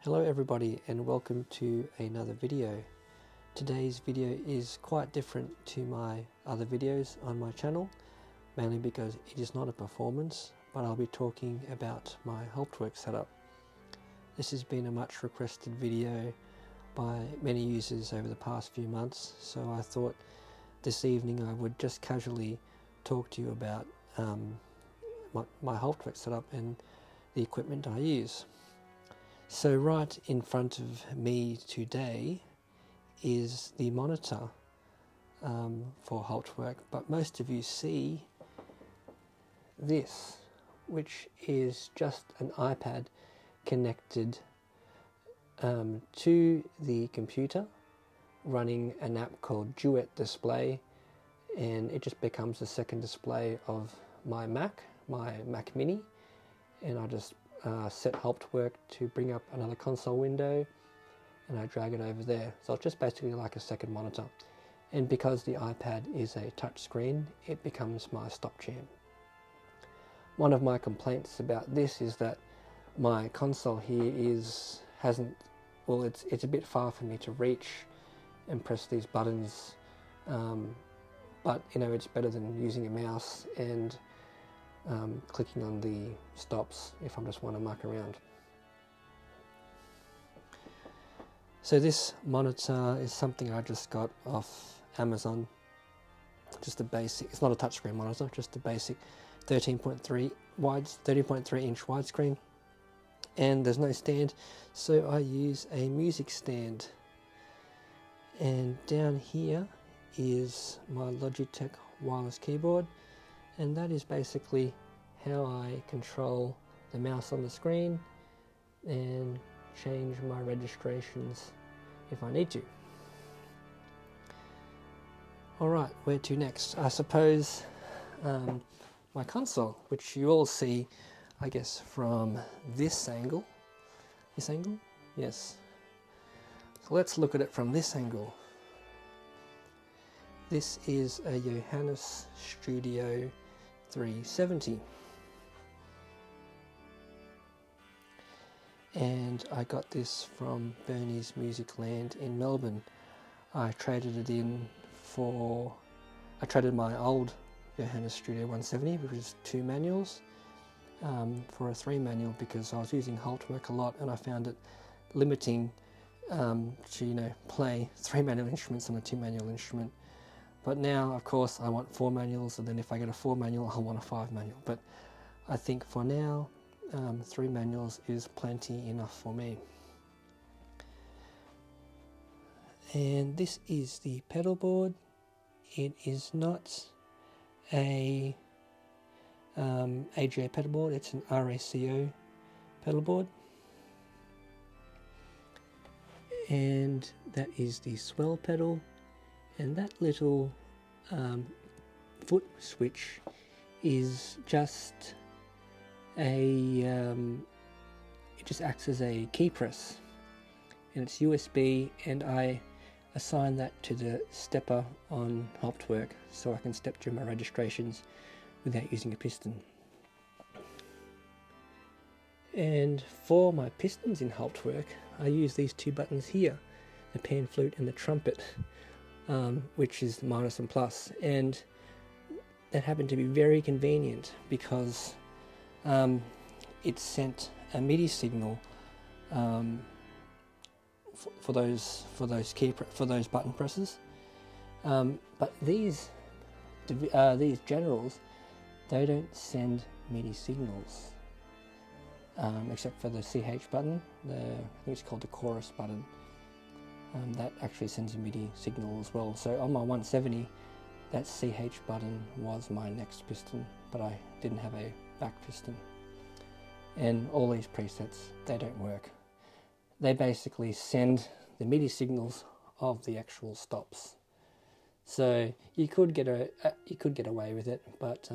Hello everybody and welcome to another video. Today's video is quite different to my other videos on my channel, mainly because it is not a performance, but I'll be talking about my Hauptwerk setup. This has been a much requested video by many users over the past few months, so I thought this evening I would just casually talk to you about my Hauptwerk setup and the equipment I use. So right in front of me today is the monitor for Hauptwerk, but most of you see this, which is just an iPad connected to the computer, running an app called Duet Display, and it just becomes the second display of my Mac Mini, and I just set Hauptwerk to bring up another console window and I drag it over there. So it's just basically like a second monitor. And because the iPad is a touch screen, it becomes my stop champ. One of my complaints about this is that my console here it's a bit far for me to reach and press these buttons, but you know, it's better than using a mouse and clicking on the stops if I just want to muck around. So this monitor is something I just got off Amazon. Just a basic, it's not a touchscreen monitor, just a basic 13.3 inch widescreen, and there's no stand, so I use a music stand. And down here is my Logitech wireless keyboard, and that is basically how I control the mouse on the screen and change my registrations if I need to. Alright, where to next? I suppose my console, which you all see, I guess, from this angle. This angle? Yes. So let's look at it from this angle. This is a Johannes Studio 370, and I got this from Bernie's Music Land in Melbourne. I traded it in for, I traded my old Johannes Studio 170, which is 2 manuals, for a 3 manual because I was using Hauptwerk a lot and I found it limiting to play 3 manual instruments on a 2 manual instrument. But now, of course, I want 4 manuals, and then if I get a 4 manual, I want a 5 manual. But I think for now, 3 manuals is plenty enough for me. And this is the pedal board. It is not a AGA pedal board, it's an RACO pedal board. And that is the swell pedal. And that little foot switch is just it just acts as a key press, and it's USB, and I assign that to the stepper on Hauptwerk so I can step through my registrations without using a piston. And for my pistons in Hauptwerk, I use these 2 buttons here, the pan flute and the trumpet, which is minus and plus, and that happened to be very convenient because it sent a MIDI signal for those button presses. But these generals, they don't send MIDI signals except for the CH button. I think it's called the chorus button. That actually sends a MIDI signal as well. So on my 170, that CH button was my next piston, but I didn't have a back piston. And all these presets, they don't work. They basically send the MIDI signals of the actual stops. So you could get away with it, but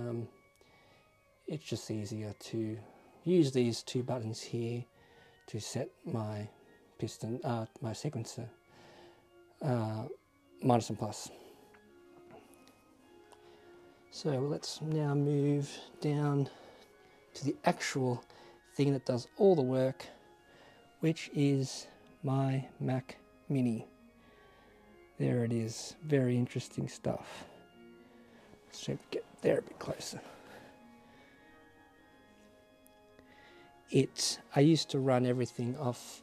it's just easier to use these 2 buttons here to set my piston, my sequencer, minus and plus. So let's now move down to the actual thing that does all the work, which is my Mac Mini. There it is, very interesting stuff. Let's try to get there a bit closer. I used to run everything off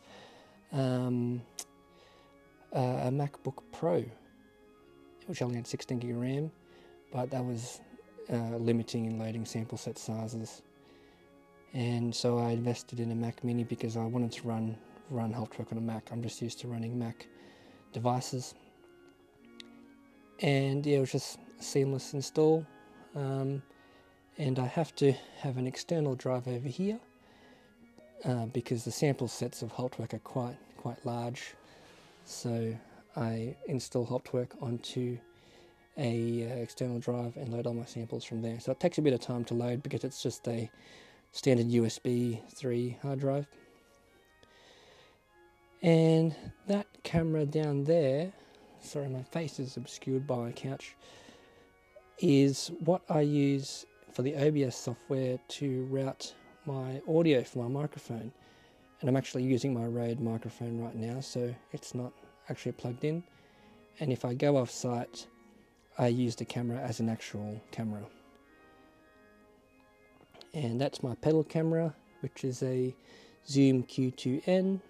a MacBook Pro, which only had 16 gig RAM, but that was limiting in loading sample set sizes. And so I invested in a Mac Mini because I wanted to run Hauptwerk on a Mac. I'm just used to running Mac devices. And yeah, it was just a seamless install. And I have to have an external drive over here because the sample sets of Hauptwerk are quite large. So I install Hauptwerk onto a external drive and load all my samples from there. So it takes a bit of time to load because it's just a standard USB 3 hard drive. And that camera down there, sorry my face is obscured by my couch, is what I use for the OBS software to route my audio for my microphone. And I'm actually using my Rode microphone right now, so it's not actually plugged in. And if I go off site, I use the camera as an actual camera. And that's my pedal camera, which is a Zoom Q2N.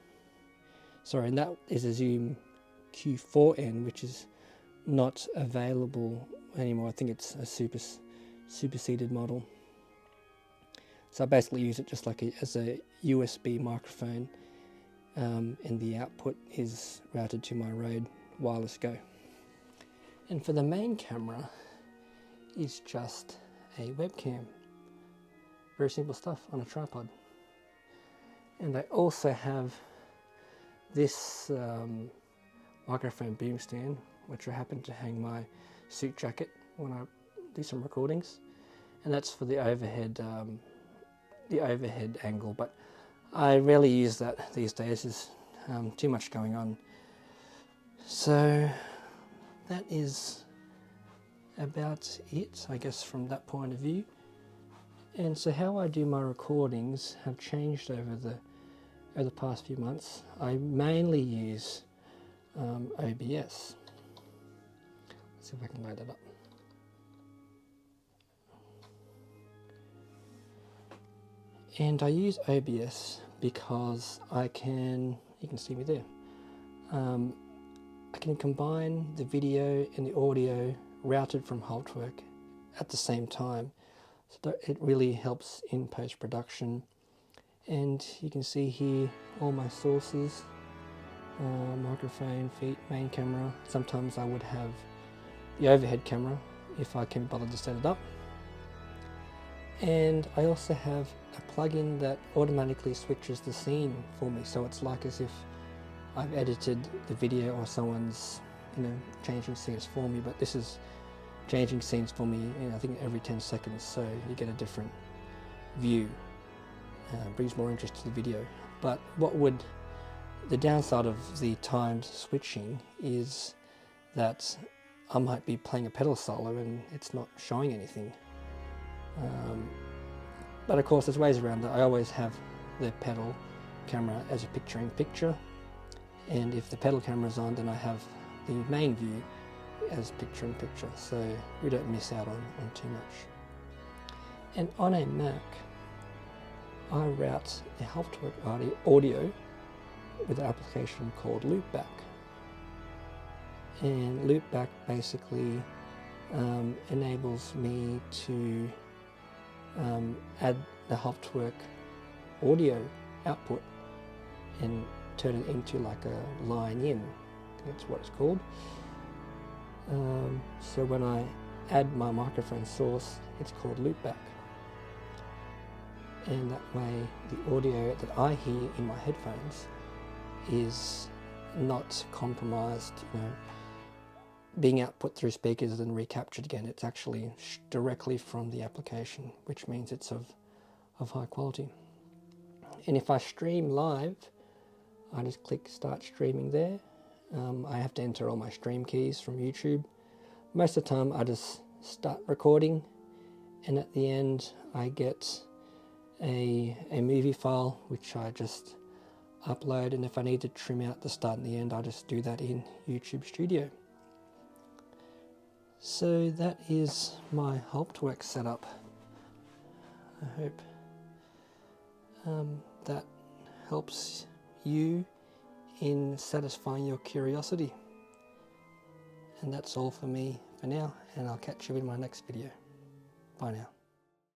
Sorry, and that is a Zoom Q4N, which is not available anymore. I think it's a superseded model. So I basically use it just like as a USB microphone, and the output is routed to my Rode Wireless Go. And for the main camera, it's just a webcam. Very simple stuff on a tripod. And I also have this microphone boom stand, which I happen to hang my suit jacket when I do some recordings, and that's for the overhead angle. But I rarely use that these days. There's too much going on. So that is about it, I guess, from that point of view. And so how I do my recordings have changed over the past few months. I mainly use OBS. Let's see if I can load that up. And I use OBS because you can see me there. I can combine the video and the audio routed from Hauptwerk at the same time. So it really helps in post-production. And you can see here all my sources, microphone, feet, main camera. Sometimes I would have the overhead camera if I can bother to set it up. And I also have a plugin that automatically switches the scene for me. So it's like as if I've edited the video or someone's changing scenes for me, but this is changing scenes for me, I think every 10 seconds, so you get a different view. Brings more interest to the video. But the downside of the timed switching is that I might be playing a pedal solo and it's not showing anything. But of course there's ways around that. I always have the pedal camera as a picture-in-picture, and if the pedal camera's on, then I have the main view as picture-in-picture, so we don't miss out on too much. And on a Mac, I route a Hauptwerk audio with an application called Loopback. And Loopback basically enables me to add the Hauptwerk audio output and turn it into like a line in. That's what it's called. So when I add my microphone source, it's called Loopback. And that way the audio that I hear in my headphones is not compromised, being output through speakers and recaptured again. It's actually directly from the application, which means it's of high quality. And if I stream live, I just click start streaming there. I have to enter all my stream keys from YouTube. Most of the time I just start recording, and at the end I get a movie file which I just upload, and if I need to trim out the start and the end, I just do that in YouTube Studio. So that is my Hauptwerk setup. I hope that helps you in satisfying your curiosity. And that's all for me for now, and I'll catch you in my next video. Bye now.